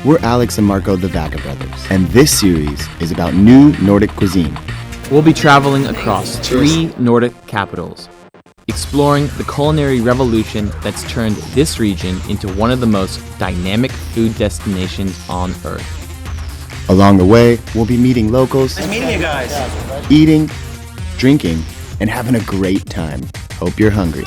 We're Alex and Marco, the Vaca brothers, and this series is about new Nordic cuisine. We'll be traveling across 3 Nordic capitals, exploring the culinary revolution that's turned this region into one of the most dynamic food destinations on Earth. Along the way, we'll be meeting locals, Nice meeting you guys. eating, drinking, and having a great time. Hope you're hungry.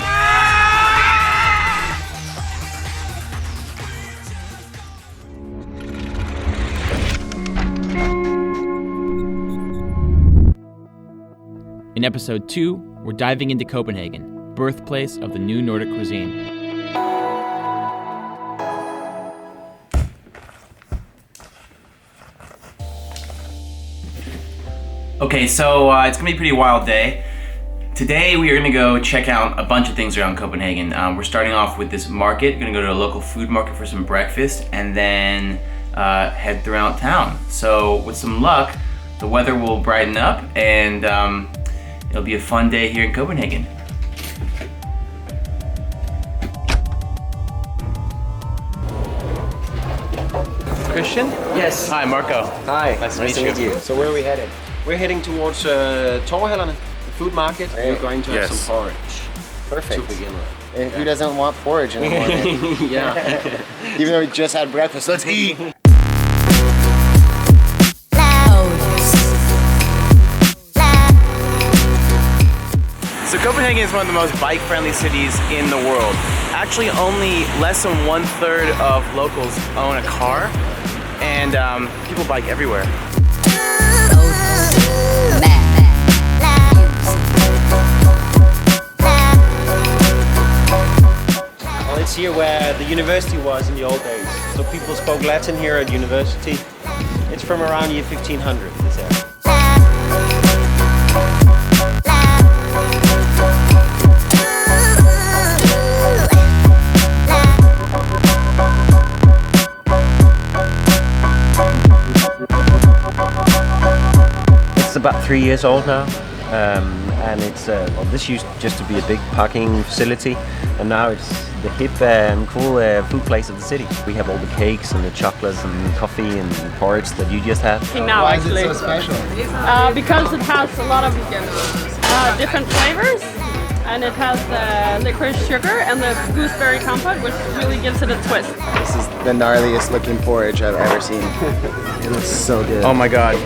In episode 2, we're diving into Copenhagen, birthplace of the new Nordic cuisine. Okay, so it's gonna be a pretty wild day. Today we are gonna go check out a bunch of things around Copenhagen. We're starting off with this market. We're gonna go to a local food market for some breakfast and then head throughout town. So with some luck, the weather will brighten up and it'll be a fun day here in Copenhagen. Christian? Yes. Hi, Marco. Hi. Nice to meet you. So where are we headed? We're heading towards Torvehallerne, the food market. We're going to have some porridge. Perfect. To begin with. And who doesn't want porridge in the morning? Yeah. Even though we just had breakfast, let's eat! So Copenhagen is one of the most bike-friendly cities in the world. Actually, only less than 1/3 of locals own a car, and people bike everywhere. Well, it's here where the university was in the old days. So people spoke Latin here at university. It's from around year 1500, this area. It's about 3 years old now, and it's well, this used just to be a big parking facility, and now it's the hip and cool food place of the city. We have all the cakes and the chocolates and coffee and porridge that you just had. Now, Why actually, is it so special? because it has a lot of different flavors, and it has the licorice sugar and the gooseberry compote, which really gives it a twist. This is the gnarliest looking porridge I've ever seen. It looks so good. Oh my god.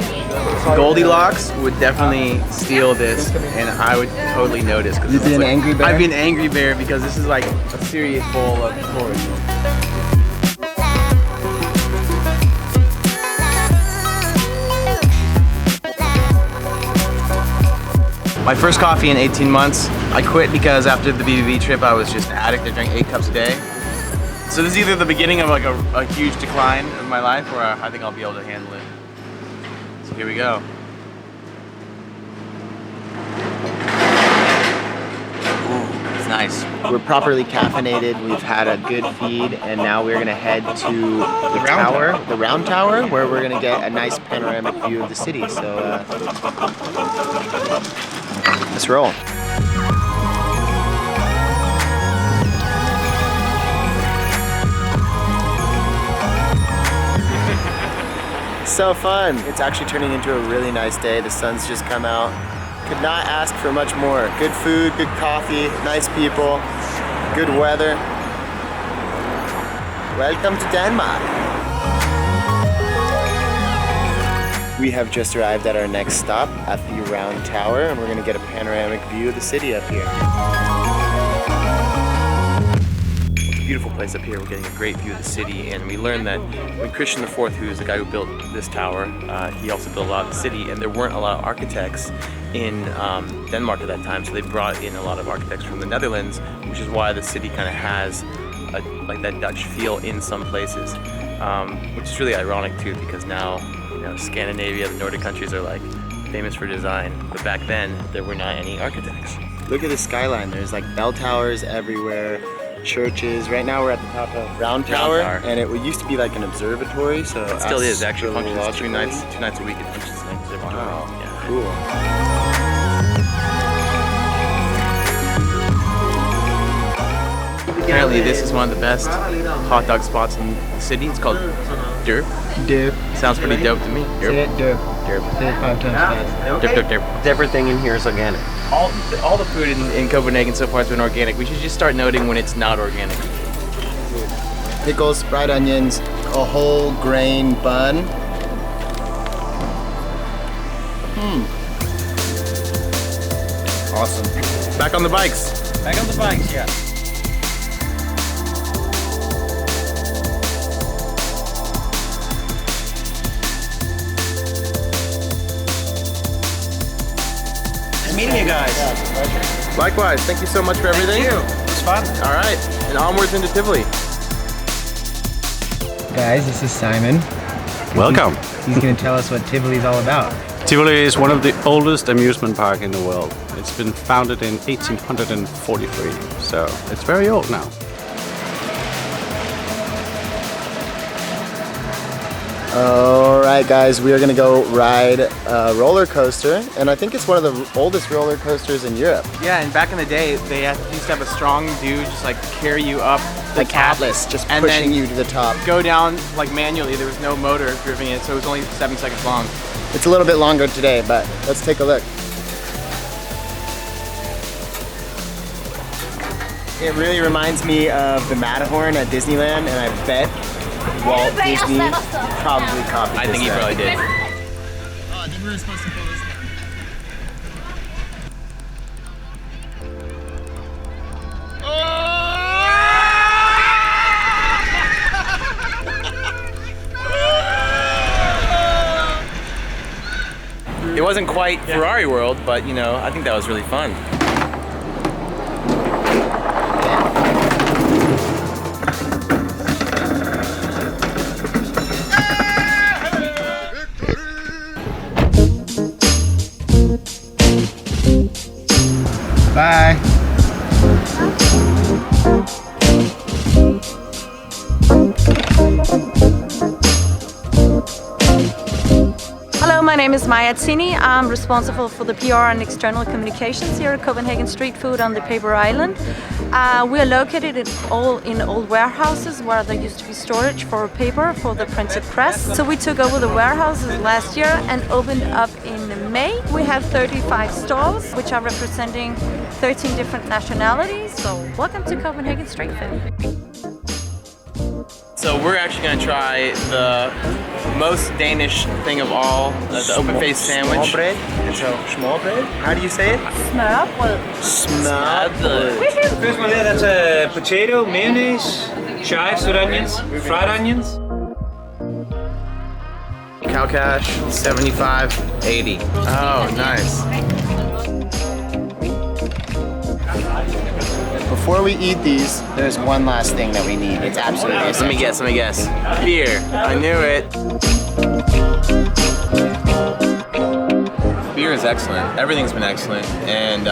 Goldilocks would definitely steal this, and I would totally notice. You'd be an angry bear? I'd be an angry bear because this is like a serious bowl of porridge. My first coffee in 18 months. I quit because after the BBB trip I was just an addict. I drank 8 cups a day. So this is either the beginning of like a huge decline of my life, or I think I'll be able to handle it. So here we go. Ooh, it's nice. We're properly caffeinated, we've had a good feed, and now we're gonna head to the round tower, where we're gonna get a nice panoramic view of the city. So let's roll. So fun. It's actually turning into a really nice day. The sun's just come out. Could not ask for much more. Good food, good coffee, nice people, good weather. Welcome to Denmark. We have just arrived at our next stop at the Round Tower, and we're gonna get a panoramic view of the city up here. Beautiful place up here. We're getting a great view of the city, and we learned that when Christian IV, who's the guy who built this tower, he also built a lot of the city, and there weren't a lot of architects in Denmark at that time, so they brought in a lot of architects from the Netherlands, which is why the city kind of has like that Dutch feel in some places, which is really ironic too, because now Scandinavia, the Nordic countries are like famous for design, but back then there were not any architects. Look at the skyline. There's like bell towers everywhere. Churches. Right now we're at the top of Round Tower, and it used to be like an observatory, so it still is actually. Functions two nights a week. It functions like an observatory. Wow, yeah. Cool. Apparently this is one of the best hot dog spots in the city. It's called Derp. Derp. Sounds pretty dope to me. Say it, derp. Derp. Say it 5 times fast. Derp, derp, derp. Everything in here is organic. All the food in Copenhagen so far has been organic. We should just start noting when it's not organic. Pickles, fried onions, a whole grain bun. Awesome. Back on the bikes. Back on the bikes, yeah. Meeting you guys. Likewise. Thank you so much for everything. Thank you. It was fun. All right. And onwards into Tivoli. Guys, this is Simon. Welcome. He's going to tell us what Tivoli is all about. Tivoli is one of the oldest amusement parks in the world. It's been founded in 1843, so it's very old now. Alright guys, we are going to go ride a roller coaster, and I think it's one of the oldest roller coasters in Europe. Yeah, and back in the day, they used to have a strong dude just like carry you up the Like top Atlas, just and pushing then you to the top. go down like manually. There was no motor driving it, so it was only 7 seconds long. It's a little bit longer today, but let's take a look. It really reminds me of the Matterhorn at Disneyland, and I bet Walt Disney probably copied I think he this probably did. Oh, then we were supposed to pull this down. It wasn't quite Ferrari World, but you know, I think that was really fun. Bye. Hello, my name is Maya Tsini. I'm responsible for the PR and external communications here at Copenhagen Street Food on the Paper Island. We are located in old warehouses where there used to be storage for paper for the printed press. So we took over the warehouses last year and opened up in May. We have 35 stalls which are representing 13 different nationalities. So welcome to Copenhagen Street Food. So we're actually going to try the most Danish thing of all, the open-faced sandwich. Small bread. It's a small bread. How do you say it? Smørrebrød. Smørrebrød. First one there, that's a potato, mayonnaise, chives with onions, fried onions. Cow cash, 75.80. Oh, nice. Before we eat these, there's one last thing that we need. It's absolutely essential. Let me guess. Beer. I knew it. Beer is excellent. Everything's been excellent. And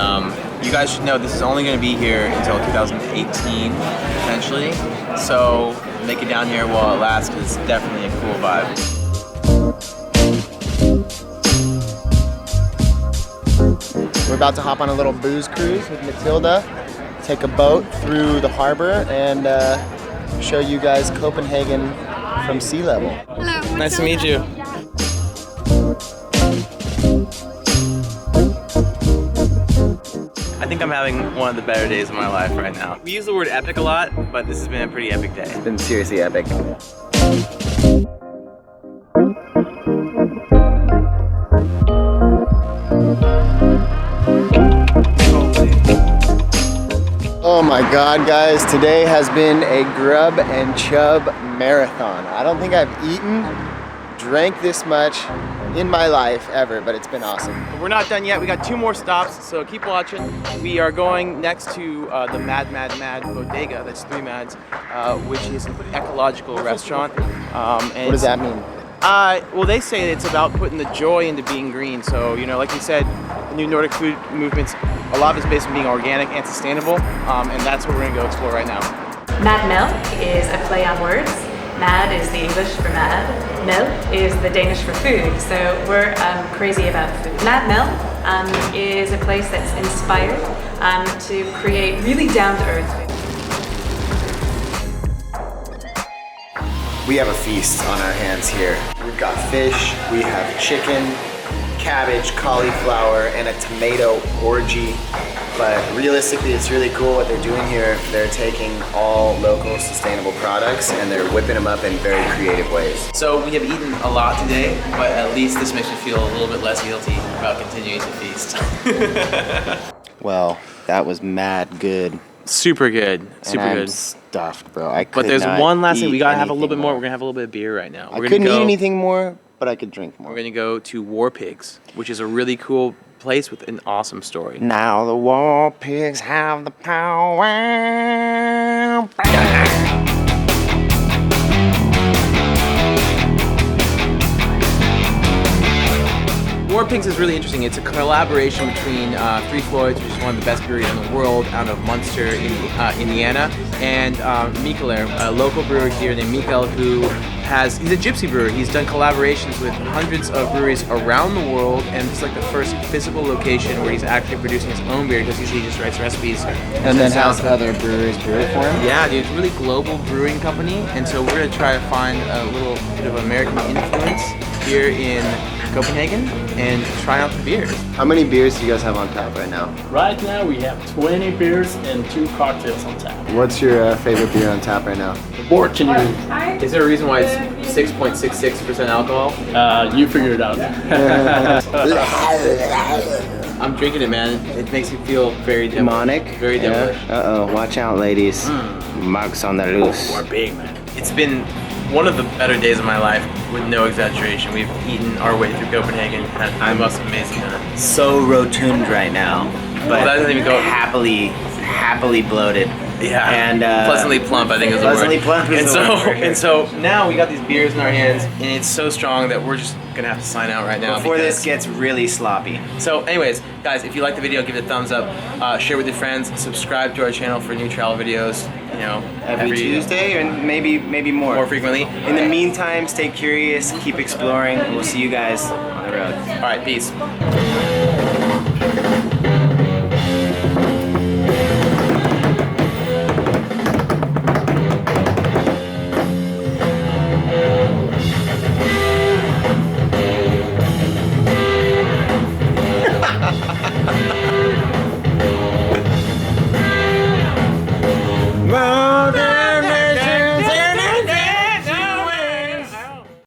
you guys should know this is only going to be here until 2018, potentially. So make it down here while it lasts, because it's definitely a cool vibe. We're about to hop on a little booze cruise with Matilda, take a boat through the harbor, and show you guys Copenhagen from sea level. Hello. Nice to meet you. I think I'm having one of the better days of my life right now. We use the word epic a lot, but this has been a pretty epic day. It's been seriously epic. Oh my God, guys, today has been a grub and chub marathon. I don't think I've drank this much in my life ever, but it's been awesome. But we're not done yet. We got 2 more stops, so keep watching. We are going next to the Mad Bodega, that's 3 Mads, which is an ecological restaurant. And What does that mean? Well, they say it's about putting the joy into being green. So, you know, like we said, the new Nordic food movements, a lot of it's based on being organic and sustainable, and that's what we're gonna go explore right now. Mad Milk is a play on words. Mad is the English for mad. Milk is the Danish for food. So we're crazy about food. Mad Milk is a place that's inspired to create really down-to-earth food. we have a feast on our hands here. We've got fish, we have chicken, cabbage, cauliflower, and a tomato orgy. But realistically, it's really cool what they're doing here. They're taking all local sustainable products and they're whipping them up in very creative ways. So we have eaten a lot today, but at least this makes me feel a little bit less guilty about continuing to feast. Well, that was mad good. Super good, super and I'm good. Stuffed, bro. But there's one last thing. We gotta have a little bit more. We're gonna have a little bit of beer right now. I couldn't eat anything more, but I could drink more. We're gonna go to War Pigs, which is a really cool place with an awesome story. Now the War Pigs have the power. War Pigs is really interesting. It's a collaboration between Three Floyds, which is one of the best breweries in the world, out of Munster, Indiana, and Mikkeler, a local brewer here named Mikkel, he's a gypsy brewer. He's done collaborations with hundreds of breweries around the world, and it's like the first physical location where he's actually producing his own beer, because usually he just writes recipes. And then has other breweries brew it for him? Yeah, dude, it's a really global brewing company, and so we're gonna try to find a little bit of American influence here in Copenhagen and try out the beers. How many beers do you guys have on tap right now? Right now we have 20 beers and 2 cocktails on tap. What's your favorite beer on tap right now? Borchini. Is there a reason why it's 6.66% alcohol? You figure it out. I'm drinking it, man. It makes me feel very demonic. Very devilish. Uh-oh, watch out, ladies. Mugs on the loose. We're big, man. It's been one of the better days of my life, with no exaggeration. We've eaten our way through Copenhagen. Had the most amazing dinner. So rotund right now, but that doesn't even go. happily bloated. Yeah, and pleasantly plump, I think is the word. Pleasantly plump is the word. And so now we got these beers in our hands, and it's so strong that we're just gonna have to sign out right now before this gets really sloppy. So anyways, guys, if you like the video, give it a thumbs up, share with your friends, subscribe to our channel for new travel videos, you know, every Tuesday, and maybe more frequently. In the meantime, stay curious, keep exploring, and we'll see you guys on the road. All right, peace.